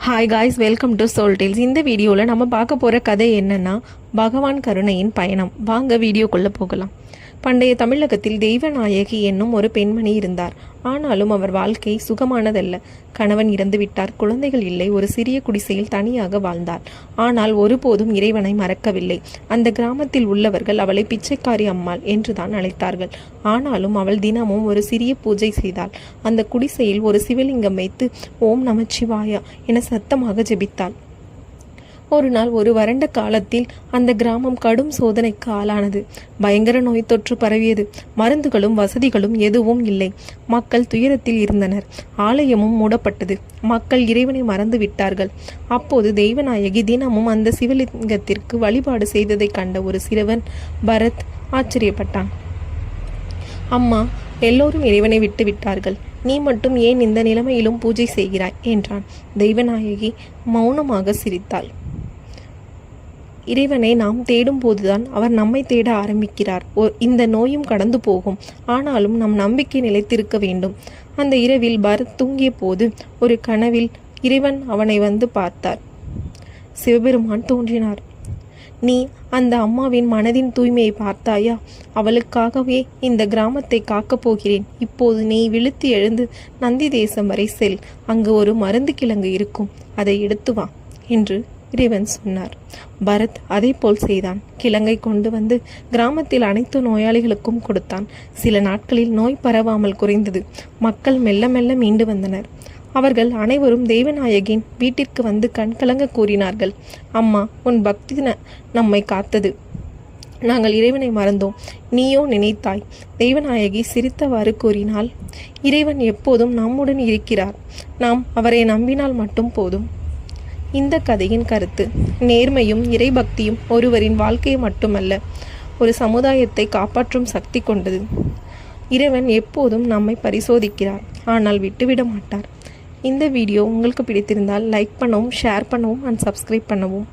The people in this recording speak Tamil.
Hi guys, welcome to Soul Tales. இந்த வீடியோவில் நம்ம பார்க்க போகிற கதை என்னன்னா பகவான் கருணையின் பயணம். வாங்க வீடியோக்குள்ளே போகலாம். பண்டைய தமிழகத்தில் தெய்வநாயகி என்னும் ஒரு பெண்மணி இருந்தார். ஆனாலும் அவர் வாழ்க்கை சுகமானதல்ல. கணவன் இறந்து விட்டார், குழந்தைகள் இல்லை, ஒரு சிறிய குடிசையில் தனியாக வாழ்ந்தார். ஆனால் ஒருபோதும் இறைவனை மறக்கவில்லை. அந்த கிராமத்தில் உள்ளவர்கள் அவளை பிச்சைக்காரி அம்மாள் என்றுதான் அழைத்தார்கள். ஆனாலும் அவள் தினமும் ஒரு சிறிய பூஜை செய்தாள். அந்த குடிசையில் ஒரு சிவலிங்கம் வைத்து ஓம் நமச்சிவாயா என சத்தமாக ஜெபித்தாள். ஒரு நாள் ஒரு வறண்ட காலத்தில் அந்த கிராமம் கடும் சோதனைக்கு ஆளானது. பயங்கர நோய் தொற்று பரவியது. மருந்துகளும் வசதிகளும் எதுவும் இல்லை. மக்கள் துயரத்தில் இருந்தனர். ஆலயமும் மூடப்பட்டது. மக்கள் இறைவனை மறந்து விட்டார்கள். அப்போது தெய்வநாயகி தினமும் அந்த சிவலிங்கத்திற்கு வழிபாடு செய்ததை கண்ட ஒரு சிறுவன் பரத் ஆச்சரியப்பட்டான். அம்மா, எல்லோரும் இறைவனை விட்டு விட்டார்கள், நீ மட்டும் ஏன் இந்த நிலைமையிலும் பூஜை செய்கிறாய் என்றான். தெய்வநாயகி மௌனமாக சிரித்தாள். இறைவனை நாம் தேடும் போதுதான் அவர் நம்மை தேட ஆரம்பிக்கிறார். இந்த நோயும் கடந்து போகும், ஆனாலும் நம் நம்பிக்கை நிலைத்திருக்க வேண்டும். அந்த இரவில் பரத் தூங்கிய போது ஒரு கனவில் இறைவன் அவனை வந்து பார்த்தார். சிவபெருமான் தோன்றினார். நீ அந்த அம்மாவின் மனதின் தூய்மையை பார்த்தாயா? அவளுக்காகவே இந்த கிராமத்தை காக்கப் போகிறேன். இப்போது நீ விழுத்து எழுந்து நந்தி தேசம் வரை செல். அங்கு ஒரு மருந்து கிழங்கு இருக்கும், அதை எடுத்து வா என்று இறைவன் சொன்னார். பரத் அதை போல் செய்தான். கிழங்கை கொண்டு வந்து கிராமத்தில் அனைத்து நோயாளிகளுக்கும் கொடுத்தான். சில நாட்களில் நோய் பரவாமல் குறைந்தது. மக்கள் மெல்ல மெல்ல மீண்டு வந்தனர். அவர்கள் அனைவரும் தெய்வநாயகின் வீட்டிற்கு வந்து கண்கலங்க கூறினார்கள், அம்மா, உன் பக்தி நம்மை காத்தது. நாங்கள் இறைவனை மறந்தோம், நீயோ நினைத்தாய். தெய்வநாயகி சிரித்தவாறு கூறினாள், இறைவன் எப்போதும் நம்முடன் இருக்கிறார். நாம் அவரை நம்பினால் மட்டும் போதும். இந்த கதையின் கருத்து: நேர்மையும் இறைபக்தியும் ஒருவரின் வாழ்க்கையை மட்டுமல்ல, ஒரு சமுதாயத்தை காப்பாற்றும் சக்தி கொண்டது. இறைவன் எப்போதும் நம்மை பரிசோதிக்கிறார், ஆனால் விட்டுவிட மாட்டார். இந்த வீடியோ உங்களுக்கு பிடித்திருந்தால் லைக் பண்ணவும், ஷேர் பண்ணவும் அண்ட் சப்ஸ்கிரைப் பண்ணவும்.